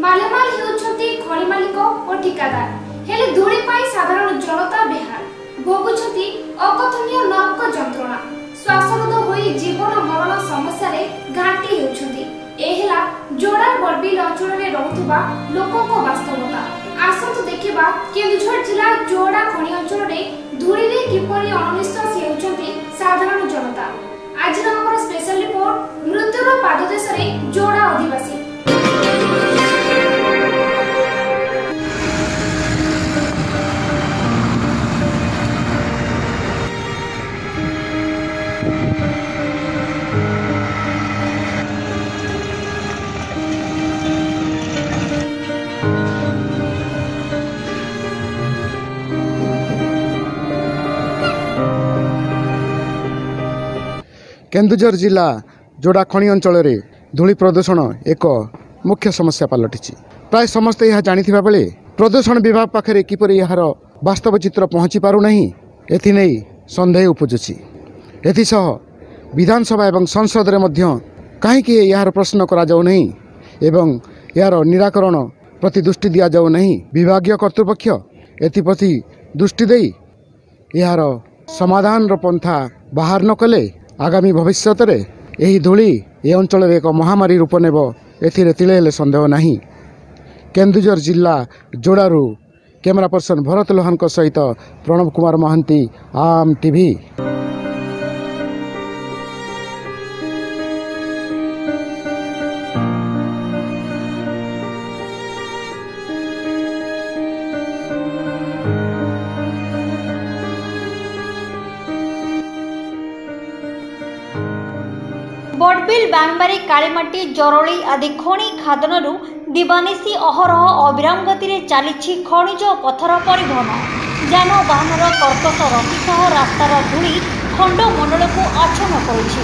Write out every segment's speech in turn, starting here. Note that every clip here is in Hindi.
मालेमाल हेउछंती खणी मालिक और ठिकादार हेले धूली पाई साधारण जनता बेहाल भोगुछंती अकथनीय नरक जंत्रणा श्वासरोध होई जीवन मरण समस्या रे घाटी हेउछंती एहेला जोड़ा बड़बिल अंचल रे रहउतबा लोकक वास्तवता आसंतु देखिबा केन्दुझर जिला जोड़ा खणी अंचल रे धूली रे किपरि अनिश्वास हेउछंती साधारण जनता आज हमर स्पेशल रिपोर्ट मृत्युर पाददेश रे जोड़ा आदिवासी केन्दुझर जिला जोड़ा खणी अंचल रे धूली प्रदूषण एक मुख्य समस्या पलटि प्राय समस्ते यह जानिथिबा बेले प्रदूषण विभाग पाखरे किपरि यार वास्तव चित्र पहुँची पारुना एथिनै सन्देह उपजुछि। एथिसह विधानसभा एवं संसद रे मध्य काहेकि यार प्रश्न करा जाउ नहीं एवं यार निराकरण प्रति दृष्टि दिया जाउ नहीं विभागीय कर्तृपक्ष एथिप्रति दृष्टि देई यार समाधान रो पंथा बाहर न कले आगामी भविष्य रे यही धूली ए अंचल एक महामारी रूप नेब एथिरे तिले सन्देह नहीं। केन्दुझर जिला जोड़ारू कैमरा पर्सन भरत लोहान सहित प्रणव कुमार महांती आम टीवी। बड़बिल बांगबारी कालीमाटी जरली आदि खଣି खादनरू दिवानिशी अहरह अविराम गति रे चली खनिज पथर परिवहन जानवाहन कर्कश रसी सह रास्तार धूली खंडमंडल को आच्छन्न करुछि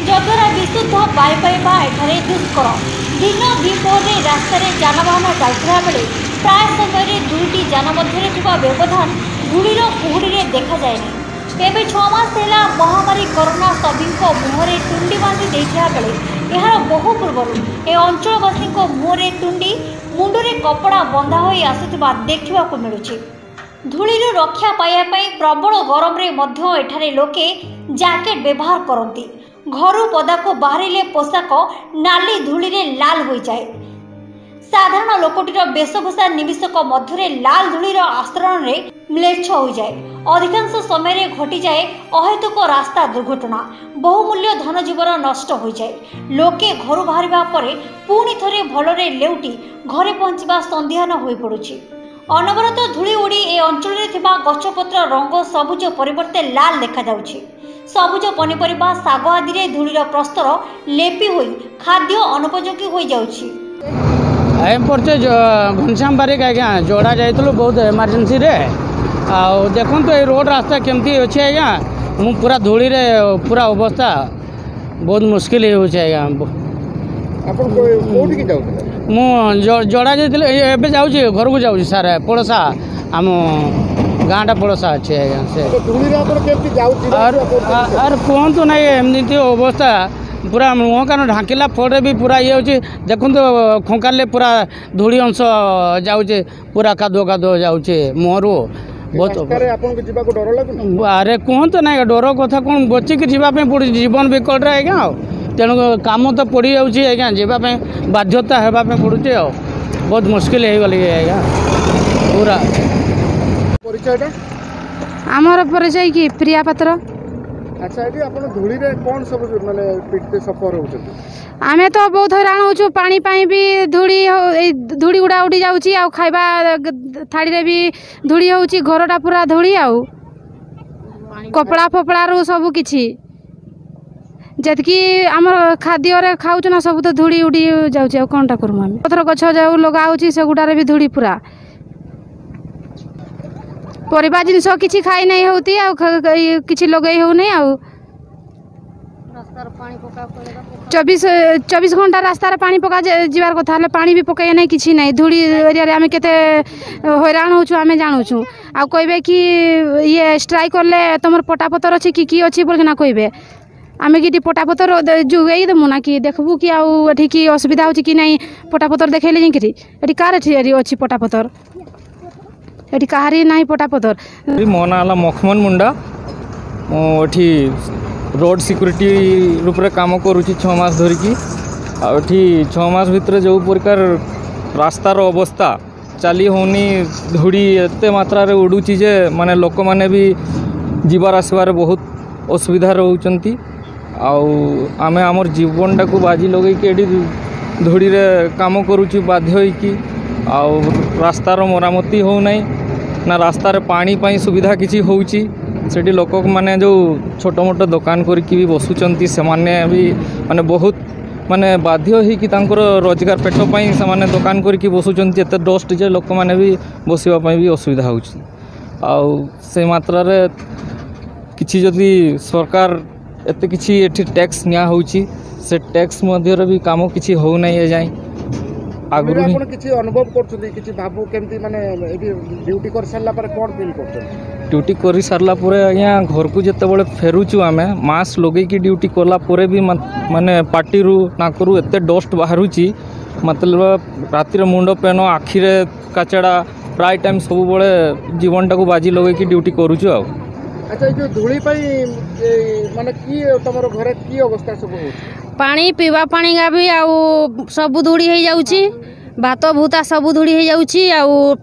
जद्वारा विशुद्ध वायु पाइबा एठारे दुष्कर दिन द्विपहर रास्तार जानवाहन चलुवा बेले प्राय समय दुईटी जान मध्य थिबा व्यवधान धूलीर कुहुड़ी देखा जाए। तेबे 6 मास है महामारी कोरोना सभी मुहरे टुंडी बांधि देता बेले यार बहु पूर्व ए अंचलवासी मुहरे टुंडी मुंडरे कपड़ा बंधा हो आसुवा देखा मिलूँ। धूलीर रक्षा पाइबापी प्रबल गरम रे एठारे लोके जैकेट व्यवहार करती घर पदा को बाहरिले पोशाक नाली धूली रे लाल हो जाए। साधारण लोकटीर वेशभूषा निमिषक मध्य लाल धूलीर आस्तरण रे म्लेच्छ हो जाए। अधिकांश समय रे घटी जाए अहेतुक रास्ता दुर्घटना बहुमूल्य धन जीवन नष्ट हो जाए। लोके घर बाहरिबा परे पुणी थरे भलरे लेउटी घरे पहुंचबा संध्यान होई पड़ुछि। अनवरत धूली उड़ी ए अंचल रे थिबा गछपत्र रंग सबुज परिवर्ते लाल देखा जाउछि। सबुज पनिपरिबा साग आदि रे धूलीर प्रस्तर लेपि होई खाद्य अनुपयोगी होई जाउछि। एम पड़े घनश्याम बारिक आज्ञा जोड़ा जाइलु बहुत इमरजेंसी रे आउ देखु ये रोड रास्ता केमती अच्छे आज्ञा मु पूरा धूली रे पूरा अवस्था बहुत मुश्किल आज्ञा मु जोड़ा जाइए जाऊँगी घर को जाऊँगी सार पड़ोसा आम गाँटा पड़ोसा अच्छे आज्ञा से अरे कहतु ना एमती अवस्था पूरा मुह कान ढाकिला फटे भी पूरा ये होची देखु खोंकाले पूरा धूली अंश जाऊे पूरा कादुआ कादुआ जाऊे मुहरु बहुत अरे कहतु ना डर कथा कौन बचिक जावाई पड़े जीवन विकट रे आज्ञा तेणु काम तो पड़ जाज्ञा जावाई बाध्यता होगापी पड़ुचे बहुत मुस्किल हो गली आज्ञा पूरा आमर परिचय कि प्रिया पात्र। अच्छा ये आप धूली रे कौन सब माने पीटते सफर होउछथि आमे तो बहुत हैरान होछु पानी पाई भी धूली उड़ा उड़ी जाउची आ खाइबा थाड़ी रे भी धूली होउची घरटा पूरा धूली आ कपड़ा फपड़ा रो सब किछि जतकी हमर खाद्य रे खाउछ ना सब तो धूली उड़ी जाउची आ कोनटा करम हम पथर गछ जाउ लगा होउची से गुडा रे भी धूली पूरा परिबा जिनस किछि खाई नहीं होती आ किछि लगई हो नहीं आ 24 घंटा रास्तार पानी पका जीवार कथा पानी भी पकाई नहीं किसी नहीं धूली एरिया रे आमे केते हैरान होछु आमे जानूछु आ कहबे कि ये स्ट्राइक करले तमर पटापतर अछि कि अच्छी बोल ना कहबे आम कि पटापतर जोगई देमु ना कि देखबू कि आठी कि असुविधा हो कि नहीं पटापतर देखले जाकि कार अच्छी पटापतर ये कहारी ना पटापतर। मो ना मखमन मुंडा मुझे रोड सिक्यूरीटी रूप में काम करुँची 6 मास धरिकी आठी 6 मास भितर जो प्रकार रास्तार अवस्था चली होनी धूड़ी एत मात्रा उड़ूची जे माने लोक माने भी जीवार आसबार बहुत असुविधा रोचंती आमे आमर जीवनटा को बाजी लगे कि धूड़ी रे काम करुँची बाध्य होइकी रास्तार मरामती हो नहीं ना रास्तार पानी पाई सुविधा किसी होउची सेठी लोक माने जो छोट मोट दुकान करके भी बसुचंती से माने भी माने बहुत माने बाध्य होई कि तांकर रोजगार पेट पाई से माने दुकान करके बसुचंती एते डस्ट जे लोक माने भी बसिबा पाई भी असुविधा होउची से मात्रा रे किछि जदि सरकार एते किछि एठी टैक्स निया होउची से टैक्स मध्य रे भी काम किछि हो नै ए जाय आगुरु आपण किछि अनुभव करछथि किछि भाबु केमती माने एठी ड्यूटी कर सारला पर कोन फील करछथि ड्यूटी करी सारला परे आज्ञा घर को जते बळे फेरुचु आमे मास्क लगे की ड्यूटी करला परे भी माने पार्टी रु नाकरू एते डस्ट बाहरुची मतलब राति रे मुंडो पेनो आखि रे काचड़ा प्राय टाइम सब बळे जीवनटा को बाजी लगे की ड्यूटी करूचु आ। अच्छा जो धूली पाई माने की तमरो घरे की अवस्था सब हो पानी पीवा पानी का भी सब धूड़ी हो जाउची भात भूता सब धूड़ी हो जाउची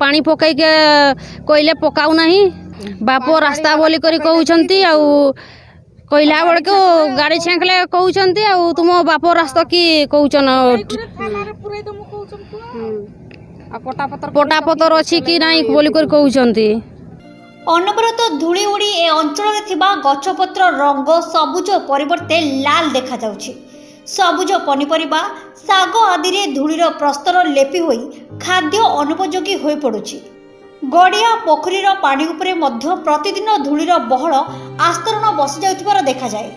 पानी पकई के कोइले पकाउ नहीं बाप रास्ता बोली करी कहउछंती कहला बेल को गाड़ी छेंकले कहउछंती तुम बाप रास्ता की कहउछन पटापतर अच्छी कि नहीं बोली करी कहउछंती। अनबरत धूली उड़ी ए अंचल थिबा गछपत्र रंग सबुज परिवर्ते लाल देखा जाउछि। सबुज पनिपरिबा साग आदि रे धूलीर प्रस्तर लेपि होई खाद्य अनुपयोगी होई पड़ुछि। गड़िया पोखरीर पानी उपरे मध्य प्रतिदिन धूलीर बहल आस्तरण बसी जाउथिबार देखा जाए।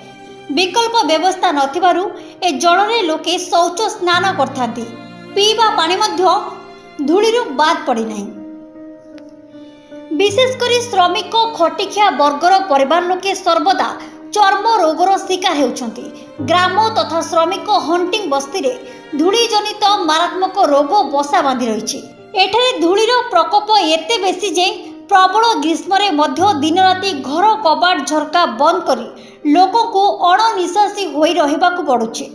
विकल्प व्यवस्था नथिबारु ए जलरे लोके शौच स्नान करथांती। पीवा पानी मध्य धूलीरु बाद पड़ी नहीं। विशेषकर श्रमिक खटिखिया वर्गर परिवार लोके सर्वदा चर्म रोगर शिकार होउछंती। ग्राम तथा श्रमिक हंटिंग बस्ती रे धूली जनित मारात्मक रोग बसा बांधि रहिछि। एठारे धूलीर प्रकोप एते बेसी जे प्रबल ग्रीष्म रे मध्य दिन राति घर कबाट झरका बंद करी लोकों को अणनिश्वासी होई रहिबाकु पड़ुछि।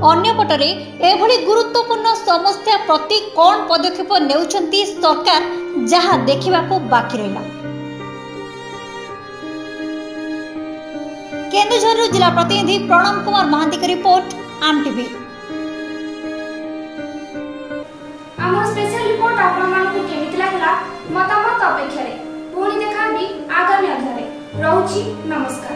अन्यपटरे एभली गुरुत्वपूर्ण समस्या प्रति कौन पदक्षेप नेउछंती सरकार जहां देखिबाकू बाकी रहिला। केन्दुझर जिला प्रतिनिधि प्रणम कुमार महांती की रिपोर्ट आम टीवी। आम स्पेशल रिपोर्ट आपण मानकु केमिति लागला मतामत अपेक्षा रे पुणी देखाबी आगामी अध्याय रहउची। नमस्कार।